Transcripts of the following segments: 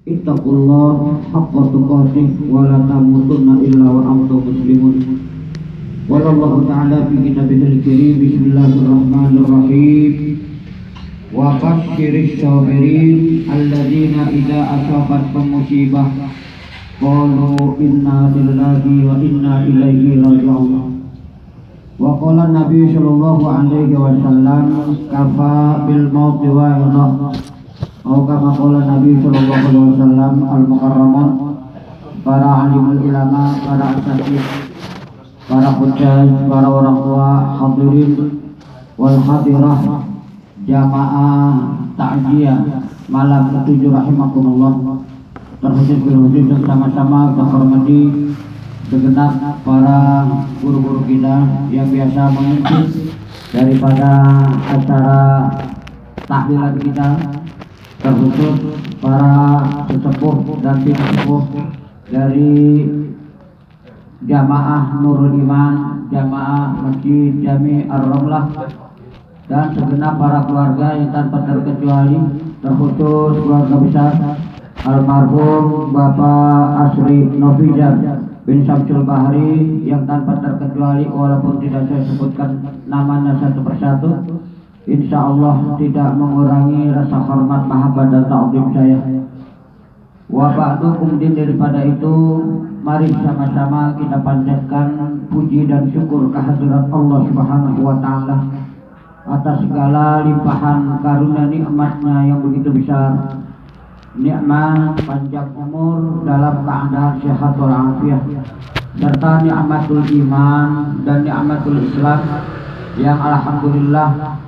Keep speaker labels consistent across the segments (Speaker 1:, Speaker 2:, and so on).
Speaker 1: Ittaqullah haqqa tuqatih wa la tamutunna illa wa antum muslimun. Wallahu ta'ala fi kitabihil karim. Bismillahirrahmanirrahim. Wa basyirish sabirin alladzina idza asabatkum musibah qalu inna lillahi wa inna ilaihi raji'un. Wa qala Nabi sallallahu alaihi wasallam kafa bil mauti wa'idah. Kama qala Nabi sallallahu alaihi wasallam al-mukarramun, para alimul ulama, para asatidz, para hujjaj, para orang tua, hadirin wal hadirah, jamaah takziah malam ke-7 rahimakumullah. Terkhusus bersama-sama kita hormati segenap para guru-guru kita yang biasa mengikuti daripada acara tahlilan kita, terkhusus para sesepuh dan tim sesepuh dari Jamaah Nurul Iman, Jamaah Masjid Jami Ar-Ramlah, dan segenap para keluarga yang tanpa terkecuali, terkhusus keluarga besar almarhum Bapak Asri Novijar bin Samsul Bahri yang tanpa terkecuali, walaupun tidak saya sebutkan namanya satu persatu, insya Allah tidak mengurangi rasa hormat, mahabbah dan ta'zim saya. Wa ba'du, kemudian daripada itu, mari sama-sama kita panjatkan puji dan syukur kehadirat Allah Subhanahu wa Ta'ala atas segala limpahan karunia nikmatnya yang begitu besar. Nikmat panjang umur dalam keadaan sehat walafiat, serta nikmatul iman dan nikmatul Islam yang alhamdulillah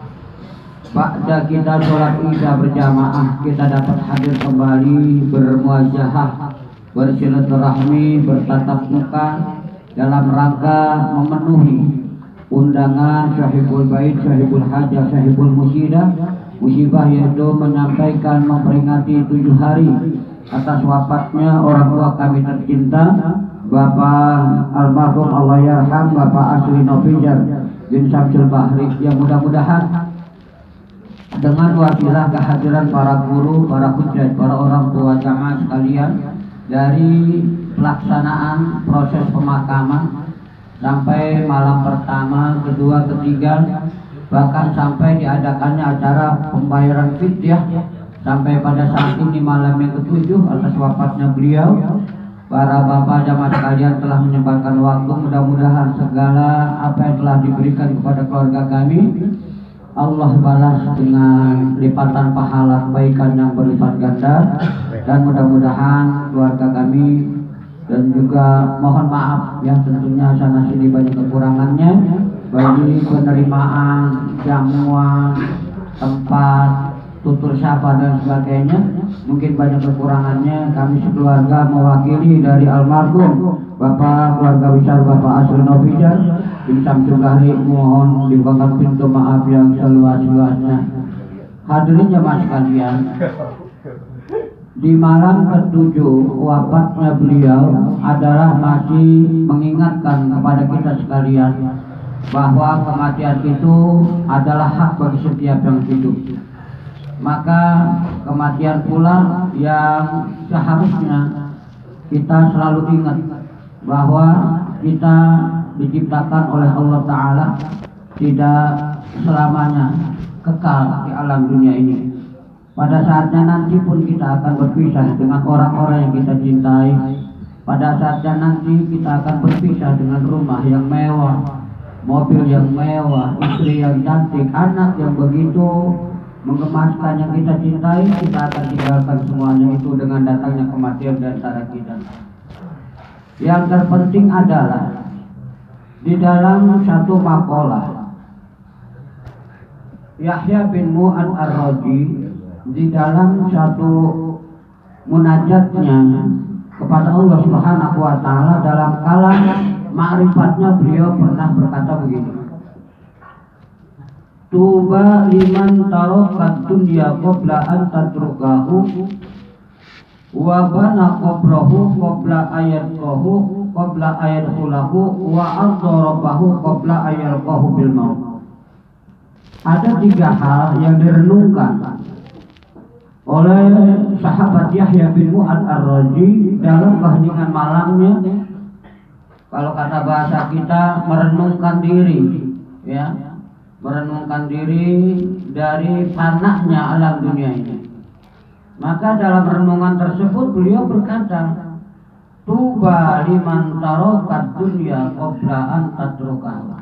Speaker 1: pada kita sholat isya berjamaah kita dapat hadir kembali, bermuajahah, bersilaturahmi, bertatap muka dalam rangka memenuhi undangan Syahibul Bait, Syahibul Hajah, Syahibul Musibah, yaitu menyampaikan memperingati 7 hari atas wafatnya orang tua kami tercinta, Bapak almarhum Allah yarham Bapak Asri Novijar bin Samsul Bahri, yang mudah-mudahan dengan wasilah kehadiran para guru, para hujjaj, para orang tua jamaah sekalian, dari pelaksanaan proses pemakaman sampai malam pertama, kedua, ketiga, bahkan sampai diadakannya acara pembayaran fidyah sampai pada saat ini malam yang ke-7 atas wafatnya beliau, para bapak jamaah sekalian telah menyempatkan waktu. Mudah-mudahan segala apa yang telah diberikan kepada keluarga kami Allah balas dengan lipatan pahala kebaikan yang berlipat ganda, dan mudah-mudahan keluarga kami, dan juga mohon maaf yang tentunya sana sini banyak kekurangannya bagi penerimaan jamuan, tempat, tutur sapa dan sebagainya, mungkin banyak kekurangannya. Kami sekeluarga mewakili dari almarhum Bapak keluarga besar Bapak Asri Novijar bin Samsul Bahri mohon dibukakan pintu maaf yang seluas-luasnya. Hadirin jamaah sekalian, di malam ke-7 wafatnya beliau adalah masih mengingatkan kepada kita sekalian bahwa kematian itu adalah hak bagi setiap yang hidup. Maka kematian pula yang seharusnya kita selalu ingat bahwa kita diciptakan oleh Allah Ta'ala tidak selamanya kekal di alam dunia ini. Pada saatnya nanti pun kita akan berpisah dengan orang-orang yang kita cintai. Pada saatnya nanti kita akan berpisah dengan rumah yang mewah, mobil yang mewah, istri yang cantik, anak yang begitu menggemaskan yang kita cintai. Kita akan tinggalkan semuanya itu dengan datangnya kematian di antara kita. Yang terpenting adalah di dalam satu maqalah Yahya bin Mu'ad Ar-Raji, di dalam satu munajatnya kepada Allah Subhanahu wa Ta'ala, dalam kalam ma'rifatnya beliau pernah berkata begini: Tuba liman tarokat dunya qabla an tatrukahu wa bana qabrahu qabla ayatqahu qabla ayatqulahu wa arda rabbahu qabla ayalqahu bil maut. Ada 3 hal yang direnungkan oleh sahabat Yahya bin Mu'ad ar-Razi dalam keheningan malamnya. Kalau kata bahasa kita, merenungkan diri, ya, merenungkan diri dari panahnya alam dunia ini. Maka dalam renungan tersebut beliau berkata, tuba liman tarokat dunya qabla an tatrukaha.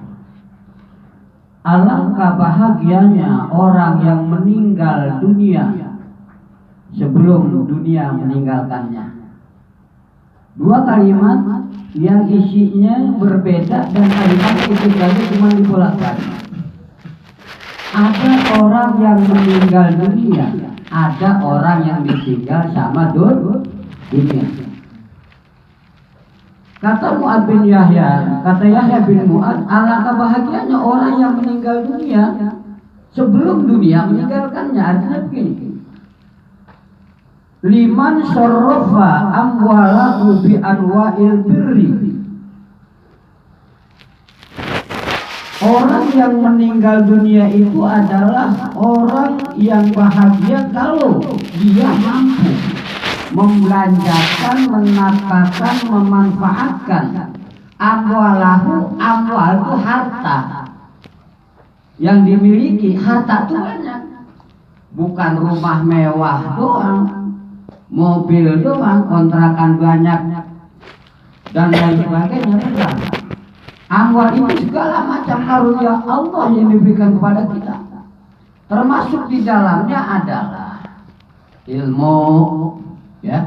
Speaker 1: Alangkah bahagianya orang yang meninggal dunia sebelum dunia meninggalkannya. Dua kalimat yang isinya berbeda dan kalimat itu saja cuma dibolak-balik. Ada orang yang meninggal dunia, ada orang yang ditinggal sama dunia. Kata Mu'ad bin Yahya, kata Yahya bin Mu'ad, alangkah bahagianya orang yang meninggal dunia sebelum dunia meninggalkannya. Artinya begini, liman sorrofa amwalahu bi anwa'il birri. Orang yang meninggal dunia itu adalah orang yang bahagia kalau dia mampu membelanjakan, menafkahkan, memanfaatkan amwalahu. Amwal itu harta yang dimiliki. Harta itu banyak, bukan rumah mewah doang, mobil doang, kontrakan banyak dan lain sebagainya. Bukan. Amwal itu segala macam karunia Allah yang diberikan kepada kita. Termasuk di dalamnya adalah ilmu, ya,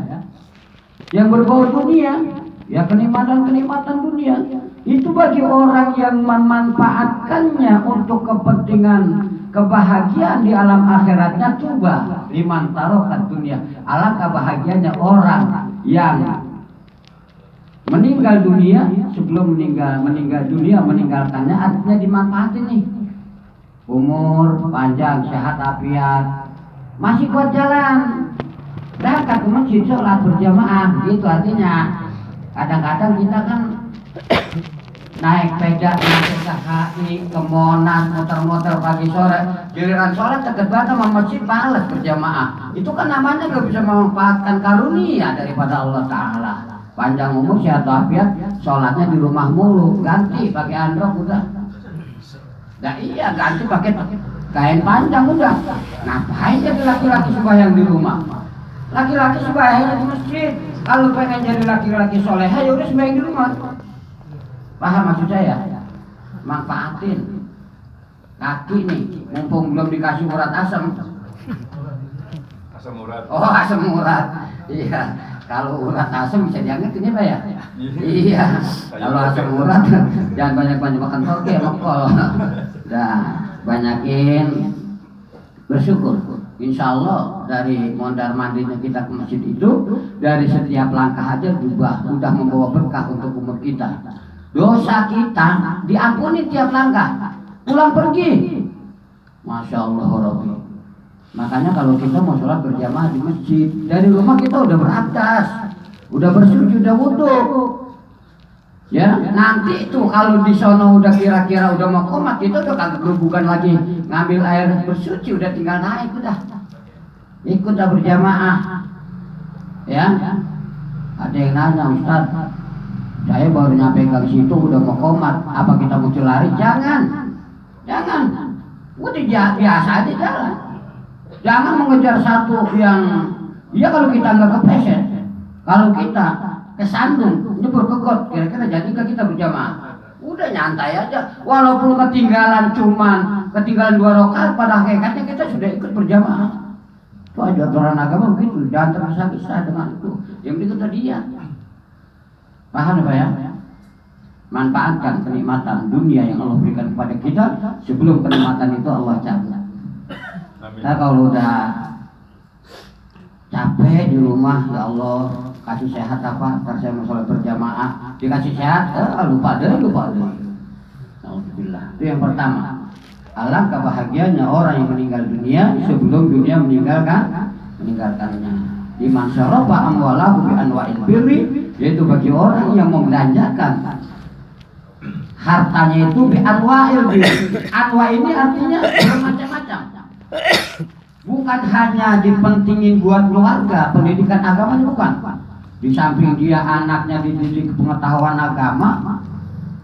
Speaker 1: yang berbau dunia, ya, kenikmatan dunia. Itu bagi orang yang memanfaatkannya untuk kepentingan kebahagiaan di alam akhiratnya, tuba liman tarokat dunia. Alangkah bahagianya orang yang meninggal dunia sebelum meninggal dunia meninggalkannya. Artinya dimanfaatin nih, umur panjang, sehat afiat, masih kuat jalan, berangkat ke masjid sholat berjamaah. Gitu artinya. Kadang-kadang kita kan naik sepeda, naik ke HI, ke Monas, muter-muter pagi sore, giliran sholat deket banget sama masjid, males berjamaah. Itu kan namanya gak bisa memanfaatkan karunia daripada Allah Ta'ala. Panjang umur, sehat afiat, sholatnya di rumah mulu, ganti pakai androk udah. Nah iya, ganti pakai kain panjang udah. Ngapain jadi laki-laki sembahyang di rumah? Laki-laki sembahyang di masjid. Kalau pengen jadi laki-laki soleh, ya udah sembahyang di rumah. Paham maksud saya? Manfaatin kaki nih, mumpung belum dikasih urat asam.
Speaker 2: Asam urat.
Speaker 1: Oh, asam urat. Iya. Kalau urat asam bisa dianggap ini Pak ya? Iya. Kalau asam urat jangan banyak-banyak makan toge sama kol. Nah, banyakin bersyukur. Insya Allah dari mondar mandirnya kita ke masjid itu, dari setiap langkah aja udah membawa berkah untuk umur kita. Dosa kita diampuni tiap langkah. Pulang pergi, Masya Allah Rabbi. Makanya kalau kita mau sholat berjamaah di masjid, dari rumah kita udah berakdas, udah bersujud, udah wudhu. Ya, nanti itu kalau di sono udah kira-kira udah mau komat, kita udah kagak bukan lagi ngambil air bersuci, udah tinggal naik udah. Ikut dah berjamaah. Ya. Ada yang nanya, Ustaz, saya baru nyampe ke situ udah mau komat, apa kita mesti lari? Jangan. Udah biasa aja jalan. Jangan mengejar satu yang, ya kalau kita nggak kepleset, kalau kita kesandung, nyebur ke got, kira-kira jadi nggak kita berjamaah? Udah nyantai aja, walaupun ketinggalan 2 rakaat, pada hakikatnya kita sudah ikut berjamaah. Itu aja aturan agama begitu, jangan tergesa-gesa dengan itu. Yang penting kita diam. Paham Pak ya? Manfaatkan kenikmatan dunia yang Allah berikan kepada kita sebelum kenikmatan itu Allah cabut. Nah kalau udah capek di rumah, ya Allah kasih sehat apa? Ntar saya mau sholat berjamaah, dikasih sehat, lupa deh. Alhamdulillah. Itu yang pertama. Alangkah bahagianya orang yang meninggal dunia sebelum dunia meninggalkannya. Liman syarafa amwalahu bi anwa'il birri, yaitu bagi orang yang membelanjakan hartanya itu bi anwa'il birri. Anwa ini artinya bermacam-macam. bukan hanya dipentingin buat keluarga, pendidikan agamanya bukan. Di samping dia anaknya dididik pengetahuan agama,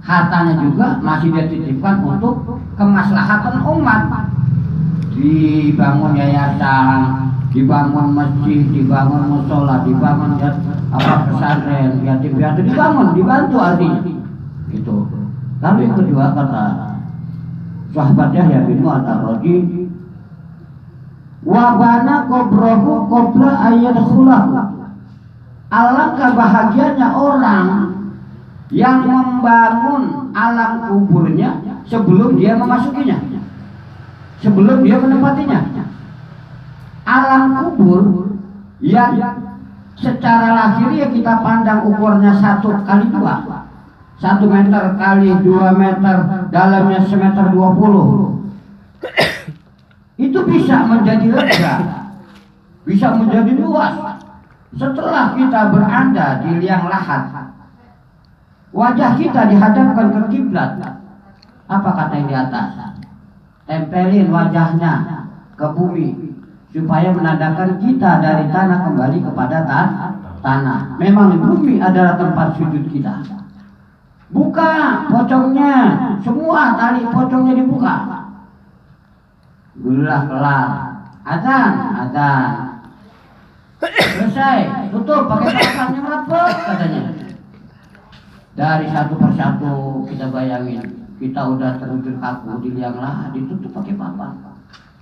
Speaker 1: hartanya juga masih dia titipkan untuk kemaslahatan umat. Dibangun yayasan, dibangun masjid, dibangun musola, dibangun pesantren, yatim piatu dibangun, dibantu artinya. Itu. Lalu yang kedua kata sahabat Yahya bin Mu'adz ar-Raji, wa bana qabrahu qabla ayyadkhulahu. Alangkah bahagianya orang yang membangun alam kuburnya sebelum dia memasukinya, sebelum dia menempatinya. Alam kubur yang secara lahiriah kita pandang ukurnya 1x2, 1 meter kali 2 meter, dalamnya 1,20 meter, itu bisa menjadi lega, bisa menjadi luas setelah kita berada di liang lahat. Wajah kita dihadapkan ke kiblat. Apa kata yang di atas? Tempelin wajahnya ke bumi supaya menandakan kita dari tanah kembali kepada tanah. Memang bumi adalah tempat sujud kita. Buka pocongnya, semua tali pocongnya dibuka. Gulah kelar, azan, selesai, tutup pakai papan yang rapat katanya. Dari satu persatu kita bayangin, kita udah terujur kaku di liang lahat, ditutup pakai papan.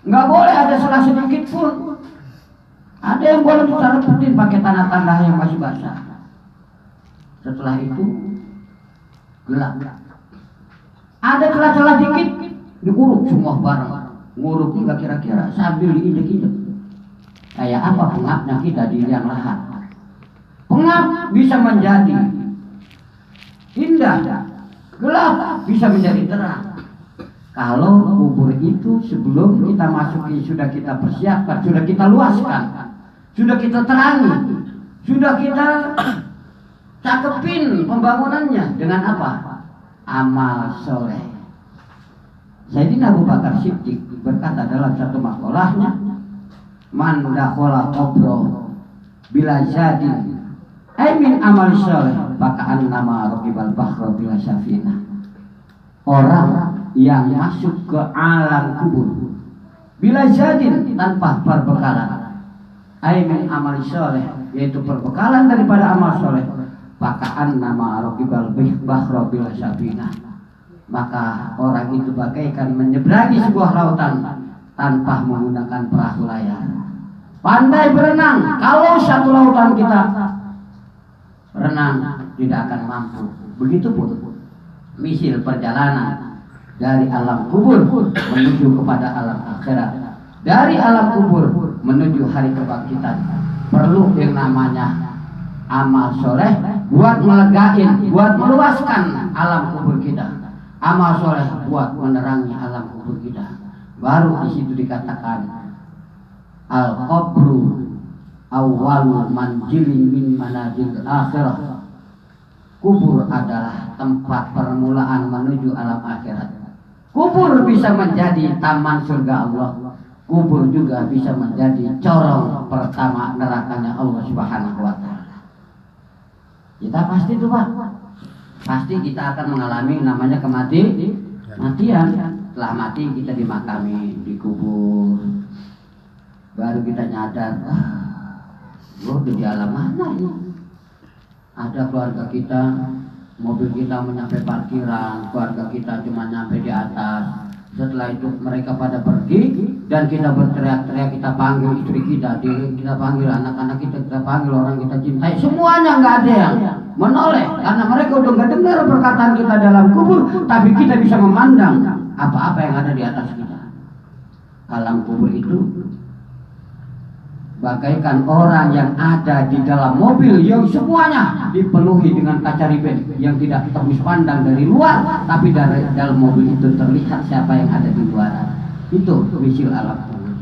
Speaker 1: Nggak boleh ada salah sedikit pun. Ada yang boleh ditarutin pakai tanah-tanah yang masih basah. Setelah itu gelap. Ada celah-celah dikit, diuruk semua barang. Nguruknya nggak kira-kira sambil diinjek-injek. Kayak apa pengapnya kita di liang lahat? Pengap bisa menjadi indah, gelap bisa menjadi terang. Kalau kubur itu sebelum kita masuki sudah kita persiapkan, sudah kita luaskan, sudah kita terangi, sudah kita cakepin pembangunannya dengan apa? Amal soleh. Sayyidina Abu Bakar Siddiq berkata dalam satu makalahnya, man dakhala qabro bila zadin ay min amal soleh baka'an nama raqibal bahra bila safina. Orang yang masuk ke alam kubur bila zadin tanpa perbekalan ay min amal soleh, yaitu perbekalan daripada amal soleh, baka'an nama raqibal bahra bila safina, maka orang itu bagaikan menyeberangi sebuah lautan tanpa menggunakan perahu layar. Pandai berenang, kalau satu lautan kita renang tidak akan mampu. Begitupun misil perjalanan dari alam kubur menuju kepada alam akhirat, dari alam kubur menuju hari kebangkitan, perlu yang namanya amal soleh buat melegain, buat meluaskan alam kubur kita. Amal soleh buat menerangi alam kubur kita. Baru di situ dikatakan al-qabru awwalu manjilin min manazil akhirah. Kubur adalah tempat permulaan menuju alam akhirat. Kubur bisa menjadi taman surga Allah. Kubur juga bisa menjadi corong pertama nerakanya Allah Subhanahu wa taala. Kita pasti tuh Pak, pasti kita akan mengalami namanya kematian. Setelah mati kita dimakami, dikubur. Baru kita nyadar, loh di alam mana ini? Ada keluarga kita, mobil kita menyampe parkiran, keluarga kita cuma nyampe di atas. Setelah itu mereka pada pergi dan kita berteriak-teriak, kita panggil istri kita, kita panggil anak-anak kita panggil orang kita cintai. Semuanya nggak ada yang menoleh karena mereka udah nggak dengar perkataan kita dalam kubur, tapi kita bisa memandang apa-apa yang ada di atas kita. Alam kubur itu bagaikan orang yang ada di dalam mobil yang semuanya dipenuhi dengan kaca riben yang tidak tembus pandang dari luar, tapi dari dalam mobil itu terlihat siapa yang ada di luar. Itu misil alam kubur.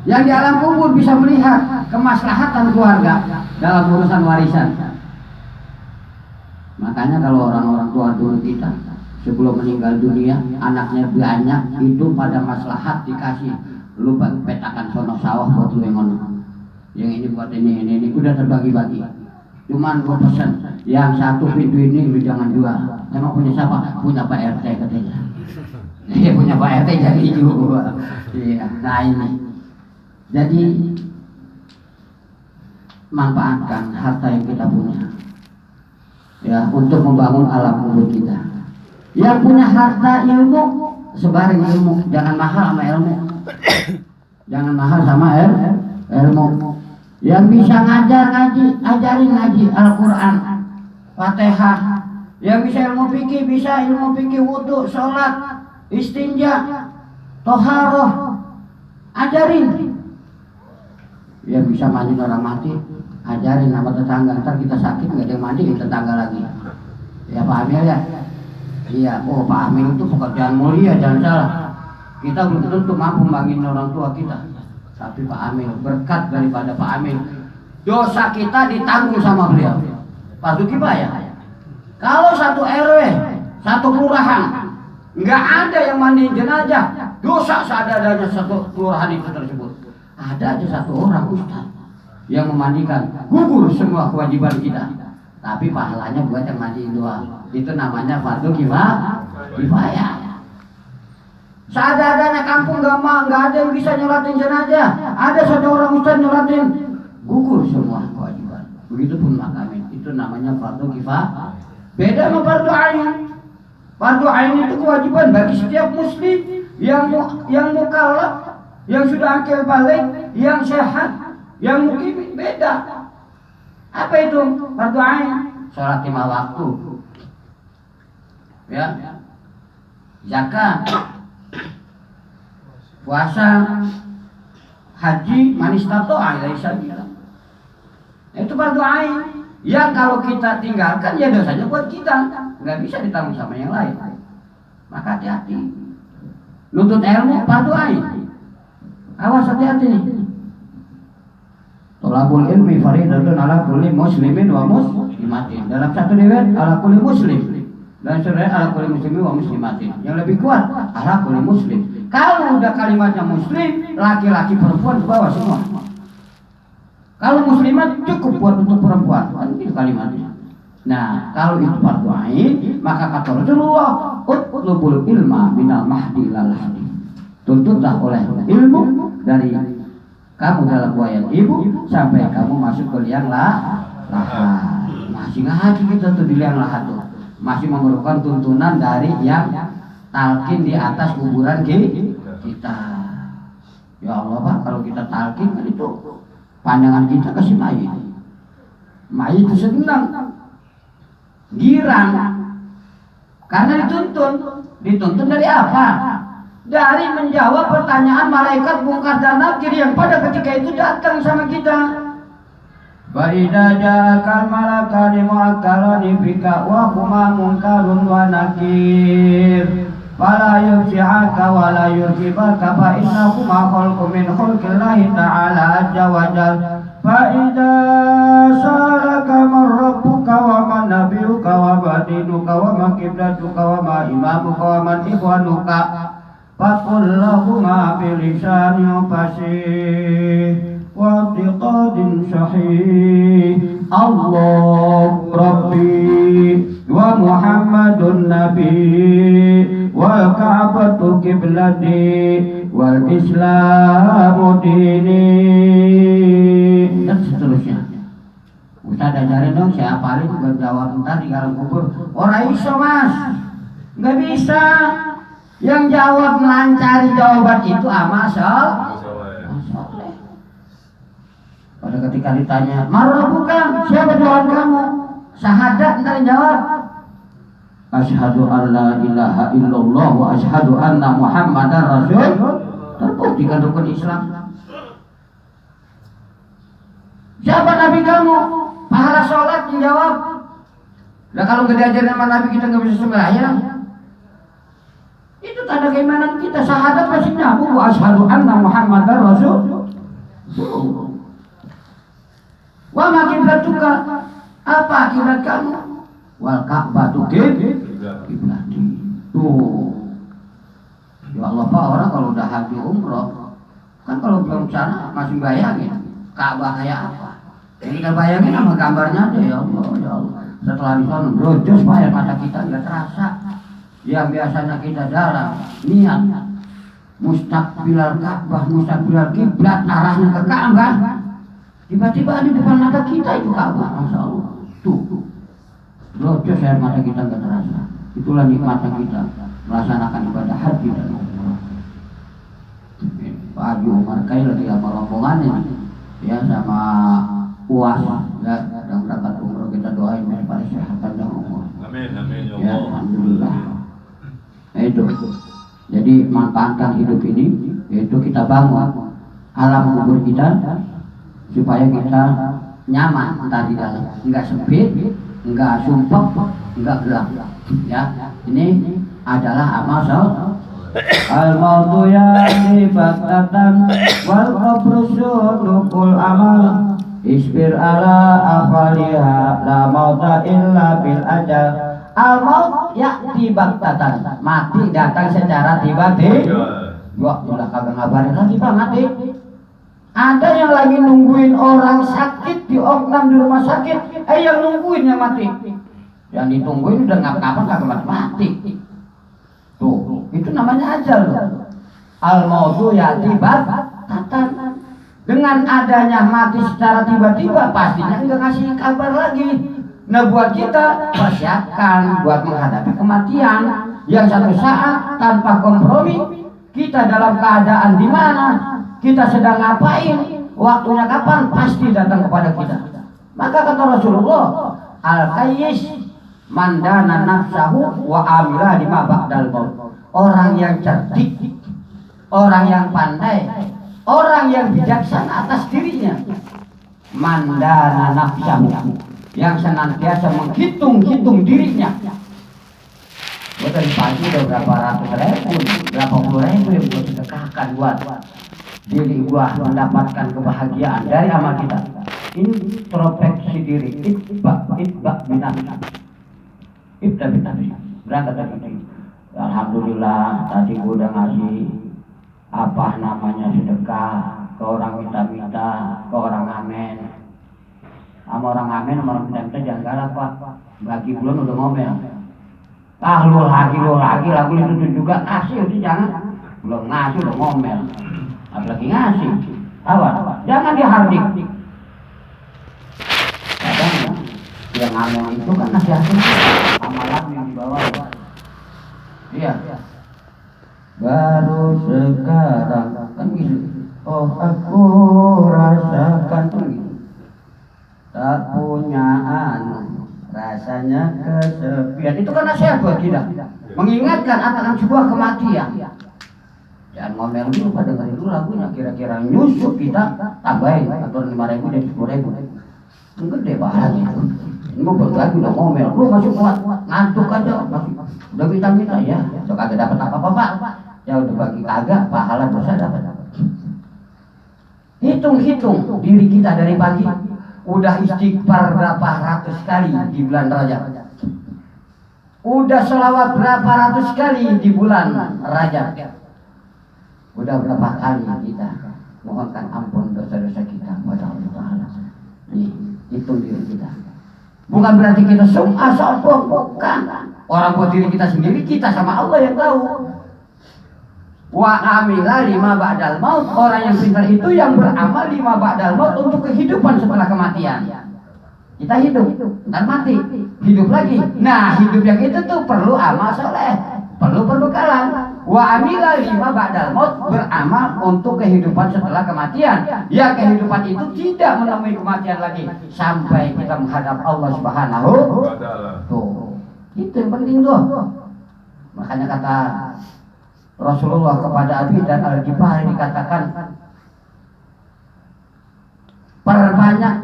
Speaker 1: Yang di alam kubur bisa melihat kemaslahatan keluarga dalam urusan warisan. Makanya kalau orang-orang tua dulu kita sebelum meninggal dunia, anaknya banyak, itu pada maslahat dikasih lu petakan sono sawah buat lu yang ngono, yang ini buat ini udah terbagi-bagi. Cuman gue pesan yang satu pintu ini lu jangan jual. Emang punya siapa? Punya Pak RT katanya. Iya punya Pak RT jadi jual. Iya, nah ini. Jadi manfaatkan harta yang kita punya ya untuk membangun alam kubur kita. Yang punya harta ilmu, sebarin ilmu, jangan mahal sama ilmu. Jangan mahal sama ilmu. Yang bisa ngajar ngaji, ajarin ngaji Al-Quran, Fatihah. Yang bisa ilmu fikih, wudu, sholat, istinja, toharoh, ajarin. Yang bisa mandiin orang mati, ajarin sama tetangga. Ntar kita sakit nggak ada yang mandiin tetangga lagi. Ya Pak Amil ya. Iya, oh Pak Amil itu pekerjaan mulia, jangan salah. Kita belum tentu mampu membangun orang tua kita. Tapi Pak Amil, berkat daripada Pak Amil, dosa kita ditanggung sama beliau. Fardu kifayah. Kalau satu RW, satu kelurahan, nggak ada yang mandiin jenazah, dosa seadanya satu kelurahan itu tersebut. Ada aja satu orang ustaz yang memandikan, gugur semua kewajiban kita. Tapi pahalanya buat yang mandiin doang. Itu namanya fardu kifayah. Seadanya kampung nggak ada yang bisa nyolatin jenazah. Ada satu orang ustaz nyolatin, gugur semua kewajiban. Begitupun makamin. Itu namanya fardu kifayah. Beda sama fardu ain. Fardu ain itu kewajiban bagi setiap muslim yang mukallaf, yang sudah akil balik, yang sehat, yang mukim, beda. Apa itu fardu ain? Sholat 5 waktu, ya, zakat, puasa, haji, manis tato, itu fardu ain. Ya kalau kita tinggalkan ya dosanya buat kita, nggak bisa ditanggung sama yang lain. Maka hati-hati. Nuntut ilmu fardu ain. Awas hati-hati nih. Tolabul ilmi faridatun ala kulli muslimin wa muslimatin. Dalam satu riwayat ala kulli muslim. Dan surah ala kulli muslimin wa muslimatin. Yang lebih kuat ala kulli muslim. Kalau udah kalimatnya muslim, laki-laki perempuan ke bawah semua. Kalau muslimat cukup buat untuk perempuan, kan itu kalimatnya. Nah, kalau itu fardu ain, maka kata Rasulullah, utlubul ilma minal mahdi ilal lahdi. Tuntutlah oleh ilmu dari kamu dalam buayan ibu sampai kamu masuk ke liang lahat. Masih ngaji kita tuh di liang lahat tuh. Masih memerlukan tuntunan dari yang talqin di atas kuburan kita. Ya Allah Pak, kalau kita talqin kan itu pandangan kita kasih mayit. Mayit itu senang, girang, karena dituntun dari apa? Dari menjawab pertanyaan malaikat mungkar dan nakir yang pada ketika itu datang sama kita. Wa idza ja'akal malakani mu'akkalani bika wa huma munkarun wa nakir fala yusihaka wa la yurkibaka fa innahuma khalqun min khalqillahi ta'ala azza wa jalla fa idza salaka man rabbuka wa man nabiyuka wa badinuka wa ma qiblatuka wa ma imamuka wa man ikhwanuka faqul lahuma bilisanin fasih wa biqadin sahih Allah Rabbi wa Muhammadun Nabi wal Ka'batu qiblati wal Islamu dini dan seterusnya. Ustaz ajarin dong, saya hafalin juga jawab ntar di dalam kubur. Orang iso mas, nggak bisa. Yang jawab melancari jawaban itu amal soleh. Pada ketika ditanya, "Marabbuka?" Siapa Tuhan kamu? Syahadat ntar jawab. Asyhadu an la ilaha illallah wa asyhadu anna Muhammadar Rasul. Terbuktikan rukun Islam. Siapa Nabi kamu? Pahala sholat menjawab. Nah kalau nggak diajarin sama Nabi kita nggak bisa sembahyang. Itu tanda keimanan kita. Syahadat pasti nyambung. Wa asyhadu anna Muhammadar Rasul. Wa ma qiblatuka? Apa kiblat kamu? Wal Ka'batu qiblati. Tuh. Ya Allah Pak, orang kalau udah haji umroh Kan kalau belum sana masih bayangin Ka'bah kayak apa. Yang kita bayangin sama gambarnya aja, ya Allah, ya Allah. Setelah di sana brojos air mata kita nggak terasa. Yang biasanya kita jalan niat mustaqbilal Ka'bah, mustaqbilal kiblat, arahnya ke Ka'bah. Tiba-tiba di depan mata kita itu Ka'bah, masya Allah. Tuh, brojos air mata kita nggak terasa. Itulah nikmatnya kita melaksanakan ibadah haji dan umrah. Pak Haji Umar Kai lagi sama rombongannya ya, sama UAS ya, yang berangkat umroh, kita doain supaya sehat dan umur.
Speaker 2: Amin, amin ya
Speaker 1: Ya,
Speaker 2: Allah.
Speaker 1: alhamdulillah. Nah itu. Jadi manfaatkan hidup ini, yaitu kita bangun alam kubur kita supaya kita nyaman entar di dalam, enggak sempit, enggak sumpek, enggak gelap. Ya, ini adalah amal al-mautu ya'ti baktatan wal qabru sunukul amal isbir ala afaliha la mauta illa bil ajal. Al-maut ya'ti baktatan, mati datang secara tiba-tiba. Gua udah kagak ngabarin lagi Pak mati. Ada yang lagi nungguin orang sakit di oknam di rumah sakit, yang nungguin yang mati. Yang ditungguin udah ngap-ngapan kagak mati-mati. Tuh, itu namanya ajal loh. Al-mautu ya'ti baktatan. Dengan adanya mati secara tiba-tiba, pastinya enggak ngasih kabar lagi. Nah, buat kita persiapkan buat menghadapi kematian yang satu saat tanpa kompromi, kita dalam keadaan di mana, kita sedang ngapain, waktunya kapan, pasti datang kepada kita. Maka kata Rasulullah, al-qayyis mandana nafsahu wa amila lima ba'dal maut. Orang yang cerdik, orang yang pandai, orang yang bijaksana atas dirinya. Mandana nafsahu, yang senantiasa menghitung-hitung dirinya. Gue dari pagi udah berapa ratus ribu, berapa puluh ribu yang gue sedekahkan buat diri gue mendapatkan kebahagiaan dari amal kita. Ini introspeksi diri, itba binafsi. Ibda berangkat dari itu. Alhamdulillah tadi gue udah ngasih apa namanya sedekah ke orang minta-minta, ke orang ngamen. Sama orang ngamen, sama orang minta-minta jangan galak Pak. Bagi bulan udah ngomel. Lu lagi lagu itu juga ngasih itu jangan. Belum ngasih udah ngomel. Apalagi ngasih. Awas, jangan dihardik. Kadang yang ngamen itu kan nasihatnya amalan yang dibawa. Iya. Baru sekarang kan gitu. Oh aku rasakan tuh gitu. Tak punya anu, rasanya kesepian. Itu kan nasihat buat kita, mengingatkan akan sebuah kematian. Jangan ngomel dulu, pada dengerin dulu lagunya. Kira-kira nyusup kita tambahin atau 5.000 dan 10.000. Gede banget itu. Ini mau berbagi udah ngomel, lu masih kuat, ngantuk aja, masih udah minta-minta ya. So kagak dapat apa-apa Pak. Ya udah bagi kagak, pahala dosa dapat. Hitung-hitung diri kita dari pagi. Udah istighfar berapa ratus kali di bulan Rajab. Udah sholawat berapa ratus kali di bulan Rajab. Udah berapa kali kita mohonkan ampun dosa-dosa kita kepada Allah Ta'ala. Nih, hitung diri kita. Bukan berarti kita sombong, bukan. Orang buat diri kita sendiri, kita sama Allah yang tahu. Wa amila lima ba'dal maut. Orang yang pintar itu yang beramal lima ba'dal maut untuk kehidupan setelah kematian. Kita hidup dan mati, hidup lagi. Nah, hidup yang itu tuh perlu amal soleh, perlu perbekalan. Wa amila lima ba'dal maut, beramal untuk kehidupan setelah kematian. Ya, kehidupan itu tidak menemui kematian lagi sampai kita menghadap Allah Subhanahu wa Ta'ala. Tuh, itu yang penting tuh. Makanya kata Rasulullah kepada Abi dan Al-Ghifari dikatakan, perbanyak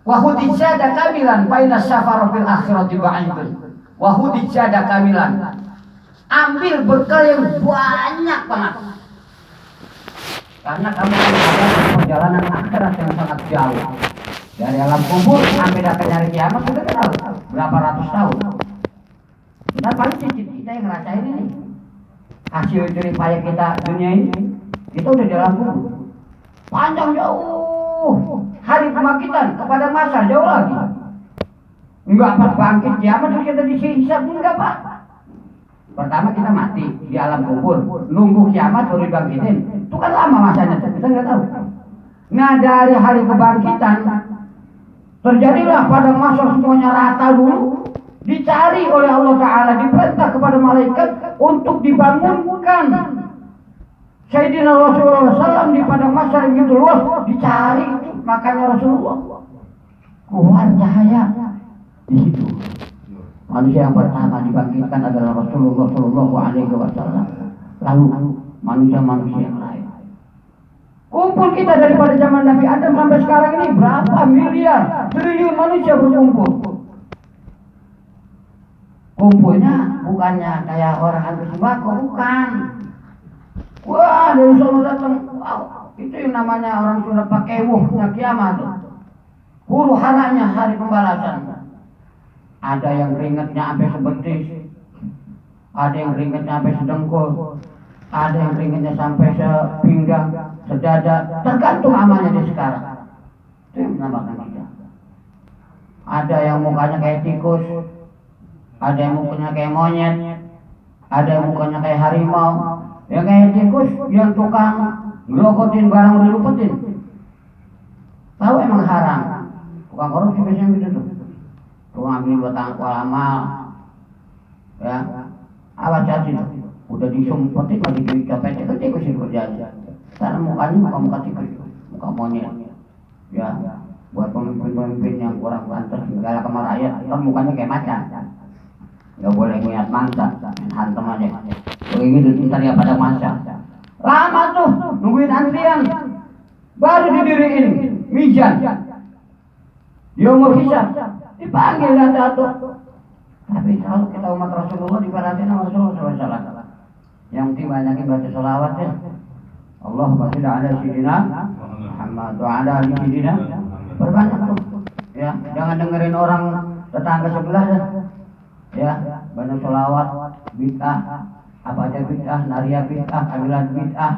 Speaker 1: wahudijada kamilan baina syafar fil akhirati ba'idun. Wahudijada kamilan, ambil bekal yang banyak banget, karena kamu ada perjalanan akhirat yang sangat jauh. Dari alam kubur sampai datang dari kiamat sudah tahu berapa ratus tahun. Kita paling sedikit kita yang ngerasain ini. Hasil jerih payah kita dunia ini Kita udah jalan kubur. Panjang jauh. Hari kebangkitan kepada masa jauh lagi. Enggak pas bangkit kiamat terus kita dihisab, enggak Pak. Pertama kita mati di alam kubur, nunggu kiamat baru dibangkitin. Itu kan lama masanya, kita nggak tahu. Nah dari hari kebangkitan terjadilah pada masa semuanya rata dulu, dicari oleh Allah Ta'ala, diperintah kepada malaikat untuk dibangunkan Sayyidina Rasulullah SAW di padang masa yang begitu luas, dicari. Makanya Rasulullah keluar cahaya di situ. Manusia yang pertama dibangkitkan adalah Rasulullah SAW. Lalu manusia-manusia yang lain. Kumpul kita daripada zaman Nabi Adam sampai sekarang ini berapa miliar, triliun manusia berkumpul. Kumpulnya bukannya kayak orang hantu sembako, bukan. Wah, dari sana datang. Wow, itu yang namanya orang sudah pakai wuhnya kiamat. Huru haranya hari pembalasan. Ada yang keringetnya sampai sebetis, ada yang keringetnya sampai sedengkul, ada yang keringetnya sampai sepinggang, sedada, tergantung amalnya di sekarang. Itu yang menambahkan kita. Ada yang mukanya kayak tikus, ada yang mukanya kayak monyet, ada yang mukanya kayak harimau, yang kayak tikus yang tukang ngelokotin barang udah dilupetin. Tahu emang haram, tukang korupsi biasanya gitu tuh. Tukang ambil batang amal, ya, awas hati, udah disumpetin masih dicopetin kan tikus itu kerjaan. Karena mukanya muka tikus, muka monyet, ya, buat pemimpin-pemimpin yang kurang pantas negara sama rakyat, kan mukanya kayak macan. Nggak boleh ngeliat mangsa, hantem aja. Begitu ntar ya pada masa. Lama tuh nungguin antrian, baru didiriin mizan. Dia mau hisab, dipanggil satu. Tapi selalu kita umat Rasulullah diperhatiin sama Rasulullah SAW. Yang penting banyakin baca sholawat ya. Allahumma sholli ala sayyidina Muhammad wa ala ali sayyidina. Perbanyak tuh. Ya, jangan dengerin orang tetangga sebelah ya. Ya, banyak sholawat, bid'ah, apa aja bid'ah, naria bid'ah, kamilan bid'ah,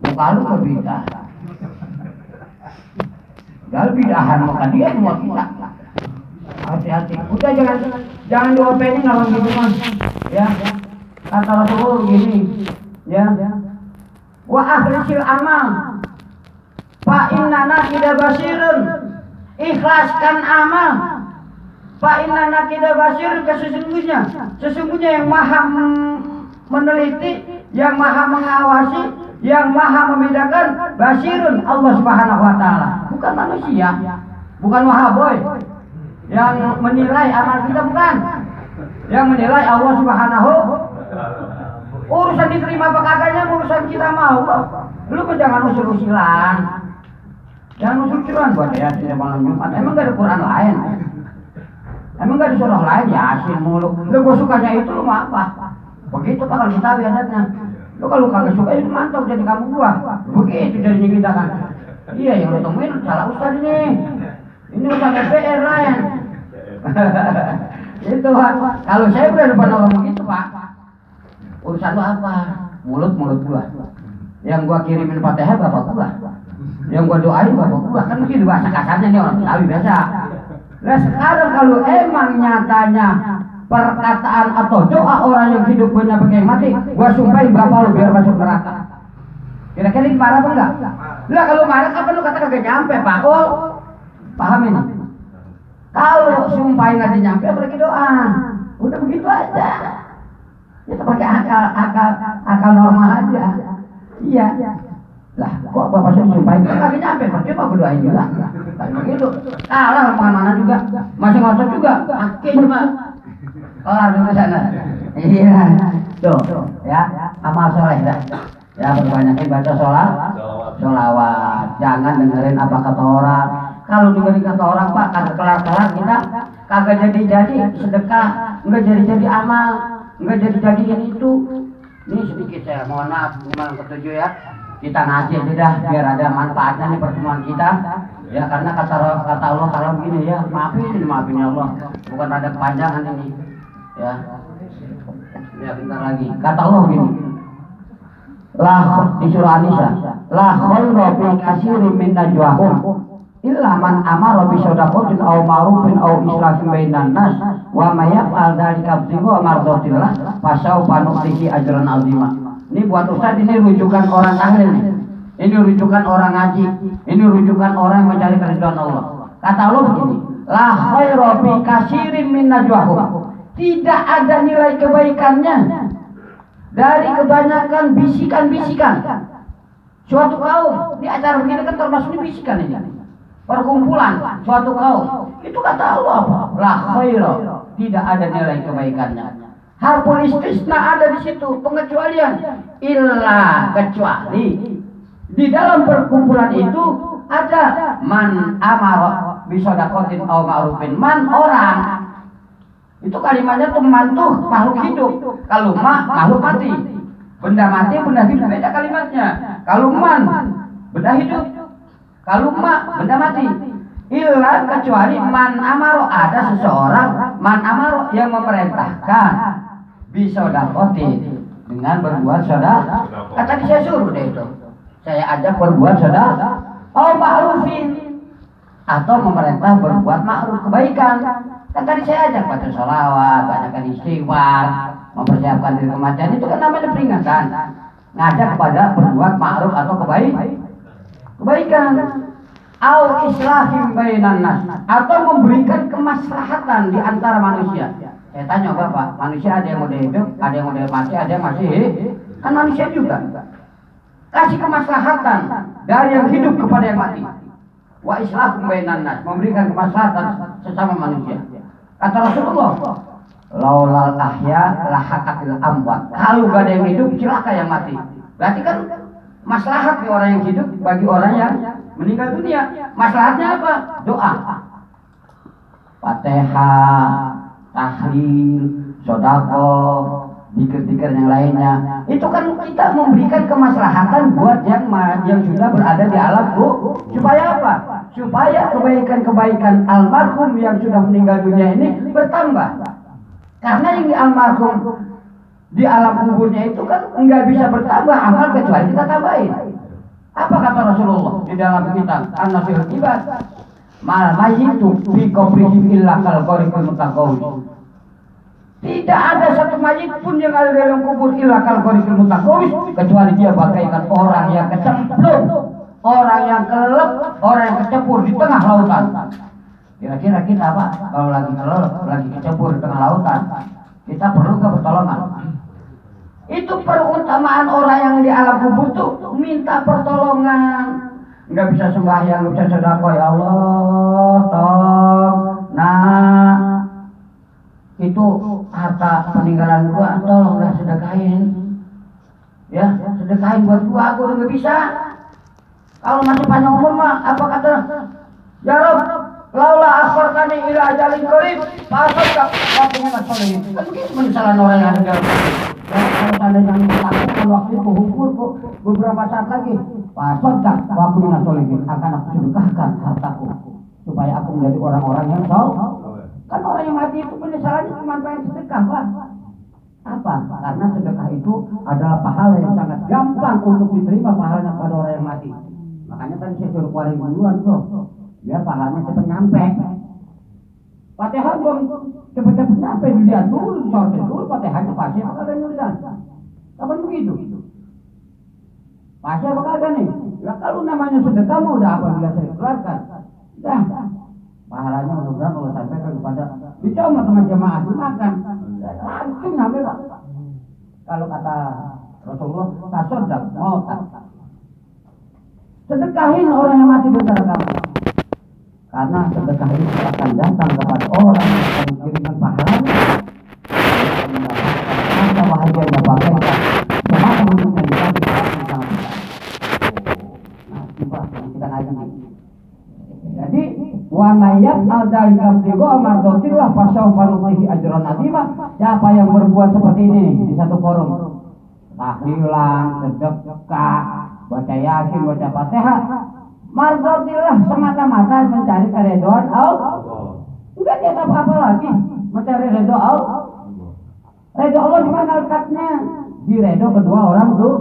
Speaker 1: muka lu ke bid'ah. Kalau bid'ahan maka dia semua kita. Hati-hati. Udah jangan diopenin orang gitu mas. Ya, kata Rasulullah begini. Ya, wa akhlisil amal. Fa innana tidak basirun. Ikhlaskan amal. Fa innana tidak basirun, sesungguhnya yang maha meneliti, yang maha mengawasi, yang maha membedakan, basirun Allah Subhanahu wa taala. Bukan manusia, bukan wahaboy yang menilai amal kita, bukan. Yang menilai Allah Subhanahu. Urusan diterima apa kagaknya urusan kita mau. Lu kok jangan usul-usulan. Jangan usul-usulan buat ya tidak malam Jumat. Emang gak ada Quran lain? Emang gak ada surah lain? Yasin mulu. Lu gua sukanya itu lu mau apa? Begitu Pak kalau kita biasanya. Lu kalau kagak suka itu mantap jadi kamu gua. Begitu jadinya kita kan. Iya yang lu temuin salah ustaz ini. Ini ustaz PR lain. Itu Pak. Kalau saya udah depan orang begitu Pak. Urusan lu apa? Mulut gua. Yang gua kirimin Fatihah bapak gua. Yang gua doain bapak gua. Kan mungkin bahasa kasarnya nih orang Betawi biasa. Nah sekarang kalau emang nyatanya perkataan atau doa orang yang hidup punya pakai mati, gua sumpahin bapak lu biar masuk neraka. Kira-kira ini marah apa enggak? Lah kalau marah apa lu kata kagak nyampe Pak? Oh, paham ini? Kalau sumpahin nanti nyampe berarti doa. Udah begitu aja. Kita pakai akal normal aja. Iya. Lah, kok bapak saya sumpahin kagak nyampe? Percuma gua doain juga. Kalau begitu, kalah mana juga, masih ngotot juga, akhir cuma kelar dulu sana. Iya, tuh, ya, amal soleh dah. Ya, perbanyakin baca sholawat. Jangan dengerin apa kata orang. Kalau dengerin kata orang Pak, kagak kelar-kelar kita, kagak jadi sedekah, nggak jadi amal, nggak jadi yang itu. Ini sedikit saya mohon maaf, ini malam ketujuh ya. Kita ngaji aja dah, biar ada manfaatnya nih pertemuan kita. Ya karena kata Allah kalau begini ya maafin ya Allah, bukan ada kepanjangan ini ya bentar lagi kata Allah begini, di surah An-Nisa, la khaira fi katsirin min najwahum illa man amara bi shadaqatin aw ma'rufin aw islahin bainan nas wa may yaf'al dzalika ibtigha'a mardatillah fasawfa nu'tihi ajran 'azima. Ini buat Ustaz, ini rujukan orang ahli nih. Ini rujukan orang ngaji, ini rujukan orang yang mencari keridhaan Allah. Kata Allah begini, la khaira fi katsirin min najwahum. Tidak ada nilai kebaikannya dari kebanyakan bisikan-bisikan. Suatu kaum di acara begini kan termasuk bisikan ini. Perkumpulan suatu kaum. Itu kata Allah apa? La khaira, tidak ada nilai kebaikannya. Harful istisna ada di situ, pengecualian. Illa, kecuali di dalam perkumpulan itu ada man amara bi shadaqatin aw ma'rufin. Man orang. Itu kalimatnya tuh man tuh makhluk hidup. Kalau ma makhluk mati. Benda mati, benda hidup beda kalimatnya. Kalau man benda hidup. Kalau ma benda mati. Illa, kecuali man amaro, ada seseorang man amaro yang memerintahkan bisodakotin dengan berbuat sedekah. Kata saya suruh deh itu. Saya ajak berbuat sedekah. Oh ma'rufin, atau memerintah berbuat ma'ruf kebaikan. Kan tadi saya ajak baca sholawat, bacakan istighfar, mempersiapkan diri kematian, itu kan namanya peringatan. Ngajak kepada berbuat ma'ruf atau kebaikan. Au islahim bainan nas, atau memberikan kemaslahatan di antara manusia. Saya tanya Bapak, manusia ada yang model hidup, ada yang model mati, ada yang masih kan manusia juga. Kasih kemaslahatan dari yang hidup kepada yang mati. Wa islahum bainan nas, memberikan kemaslahatan sesama manusia. Kata Rasulullah, laulal ahya lahaqatil amwat. Kalau gak ada yang hidup, celaka yang mati. Berarti kan maslahat di orang yang hidup bagi orang yang meninggal dunia. Maslahatnya apa? Doa, Fatihah, tahlil, sedekah, zikir-zikir yang lainnya. Itu kan kita memberikan kemaslahatan buat yang sudah berada di alam ruh. Supaya apa? Supaya kebaikan-kebaikan almarhum yang sudah meninggal dunia ini bertambah. Karena yang di almarhum di alam kuburnya itu kan enggak bisa bertambah amal kecuali kita tambahin. Apa kata Rasulullah di dalam kitab An-Nasihul Ibad? Mal mayyitu fi qabrihi illa kal qariqil mutaqawwi. Tidak ada satu mayit pun yang ada dalam kubur illa kal qariqil mutaqawwi, kecuali dia bagaikan orang yang kecemplung, orang yang kelelep, orang yang kecebur di tengah lautan. Kira-kira kita apa? Kalau lagi kelelep, lagi kecebur di tengah lautan, kita perlu pertolongan. Itu perutamaan orang yang di alam kubur tuh minta pertolongan. Nggak bisa sembahyang, nggak bisa sedekah, ya Allah, tolong. Nah, itu harta peninggalan gua, tolonglah sedekahin. Ya, sedekahin buat gua udah nggak bisa. Kalau masih panjang umur mah, apa kata? Ya Rabb, laula akhartani ila ajalin qarib, fasadaq wa kunna sholihin. Kan begitu penyesalan orang yang ada dalam. Kalau seandainya melakukan waktu itu hukum kok beberapa saat lagi, fasadaq wa kunna sholihin, akan aku sedekahkan hartaku supaya aku menjadi orang-orang yang saleh. Kan orang yang mati itu penyesalannya cuma pengen sedekah, Pak. Apa? Karena sedekah itu adalah pahala yang sangat gampang untuk diterima pahalanya pada orang yang mati. Makanya tadi saya suruh keluarin duluan tuh, biar pahalanya cepat nyampe. Fatihah belum cepat-cepat nyampe, dilihat dulu, sortir dulu Fatihahnya pasti apa kagak nyurusan. Kapan begitu? Pasti apa kagak nih? Ya kalau namanya sedekah mau udah apa bila saya keluarkan. Dah, pahalanya mudah-mudahan kalau sampai kepada dicoba teman jemaah dimakan langsung nyampe Pak. Kalau kata Rasulullah, tasodak mau tak. Sedekahin orang yang mati di antara kamu. Karena sedekah itu akan datang kepada orang yang akan mengirimkan pahala. Masa bahagianya bagaikan semata hidupnya dikasih orang yang sangat besar. Nah, coba kita ngaji. Jadi, wa mayyab al-dalika ibtigha'a mardatillah fasawfa nu'tihi ajran 'azima. Siapa yang berbuat seperti ini di satu forum? Tahlilan, sedekah, baca Yasin, baca Fatihah, mardatillah semata-mata mencari keridhaan Allah. Enggak dia apa-apa lagi, mencari ridho Allah. Ridho Allah di mana letaknya? Di ridho kedua orang tuh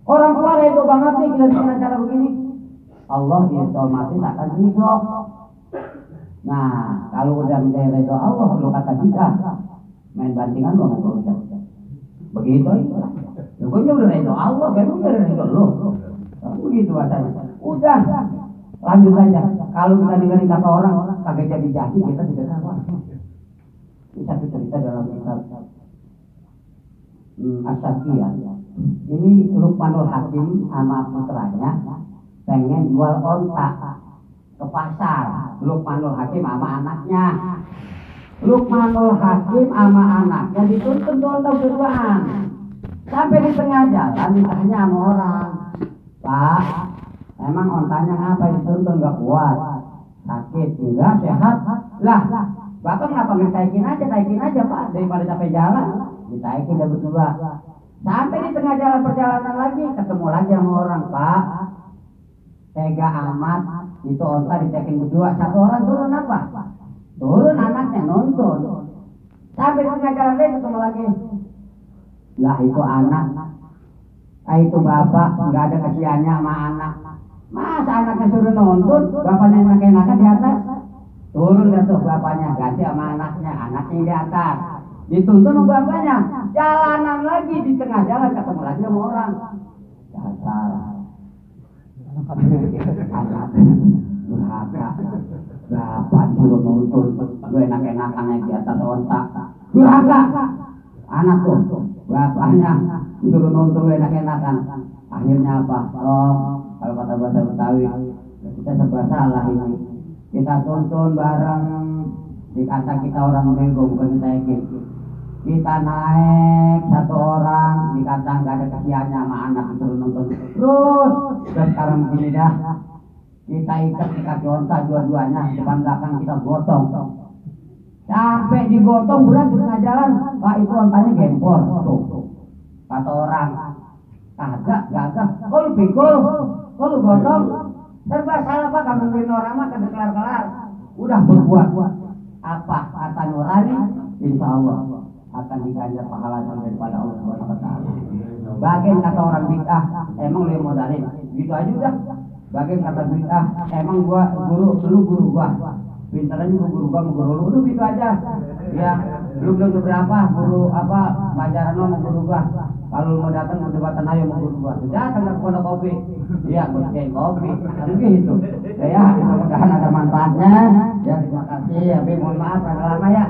Speaker 1: Orang tua itu banget nih dengan cara begini. Allah otomatis akan ridho. Nah, kalau udah menjadi ridho Allah, lu kata kita main bantingan lu nggak berusaha. Begitu itu. Pokoknya udah ridho Allah, kan udah ridho lu. Begitu katanya. Udah, lanjut aja. Kalau kita dengerin kata orang, kagak jadi kita tidak tahu. Ini satu cerita dalam kitab As-Syafiyah. Ini Luqmanul Hakim sama putranya pengen jual onta ke pasar. Luqmanul Hakim sama anaknya. Luqmanul Hakim sama anaknya dituntun onta berduaan. Sampai di tengah jalan ditanya sama orang, Pak, emang ontanya apa dituntun gak kuat? Sakit, enggak, sehat? Lah, Bapak ngapa taikin aja Pak, daripada capek jalan. Ditaikin dah berdua. Sampai di tengah jalan perjalanan lagi, ketemu lagi sama orang, Pak. Tega amat, itu onta ditaikin berdua. Satu orang turun apa? Turun anaknya nonton. Sampai di tengah jalan lagi ketemu lagi. Lah itu anak, itu bapak nggak ada kasihannya sama anak. Masa anaknya suruh nonton, bapaknya enak-enakan di atas. Turun dah tuh bapaknya, ganti sama anaknya di atas. Dituntun sama bapaknya, jalanan lagi di tengah jalan ketemu lagi sama orang. Dasar anak durhaka. Bapak disuruh nonton, gue enak-enakan naik di atas onta. Durhaka. Anak tuh, bapaknya disuruh nonton enak-enakan. Akhirnya apa? Kalau kata bahasa Betawi, kita serba salah ini. Kita tuntun bareng, dikata kita orang bego, bukan kita yakin. Kita naik satu orang, dikata nggak ada kasihannya sama anak disuruh nonton. Terus, dan sekarang begini dah, kita ikat di kaki onta dua-duanya, depan belakang kita gotong. Sampai digotong berat di tengah jalan, Pak itu ontanya gempor tuh. Kata orang, kagak, kok lu pikul, kok lu gotong, serba salah Pak, kamu nungguin orang mah kagak kelar-kelar. Udah berbuat apa kata nurani, insya Allah akan diganjar pahala sampai kepada Allah Subhanahu Wa Taala. Bagian kata orang bid'ah, emang lu modalin, gitu aja udah. Bagian kata bid'ah, emang lu guru gua. Pintaran juga guru gua, udah gitu aja. Ya, lu belum berapa guru apa pelajaran lo mau guru gua. Kalau mau datang ke debatan ayo mau guru gua. Datang ke pondok kopi. Iya, gua bikin kopi. Begitu. Ya, mudah-mudahan ada manfaatnya. Ya, terima kasih. Tapi mohon maaf agak lama ya.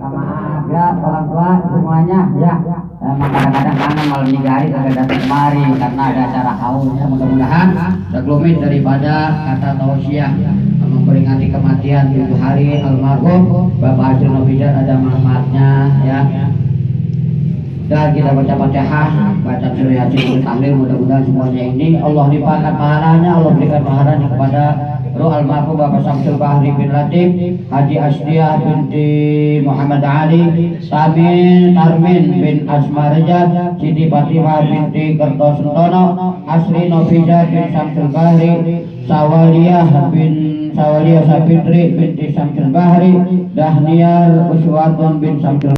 Speaker 1: Maaf ya orang tua semuanya ya. Emang kadang-kadang kangen malam minggu hari agak datang kemari karena ada acara haul ya. Mudah-mudahan terglumit daripada kata tausiah memperingati kematian 7 hari almarhum Bapak Hasyim Nofizat ada manfaatnya ya. Dan kita baca Fatihah, baca surah Yasin, tahlil, mudah-mudahan semuanya ini Allah limpahkan pahalanya, Allah berikan pahalanya kepada roh almarhum Bapak Samsul Bahri bin Latif, Haji Asdiah binti Muhammad Ali, Samin Tarmin bin Asmarja, Siti Fatimah binti Kertosentono, Asri Nofizat bin Samsul Bahri, Sawaliyah Sapitri binti Samsul Bahri, Dahniyar Uswatun bin Samsul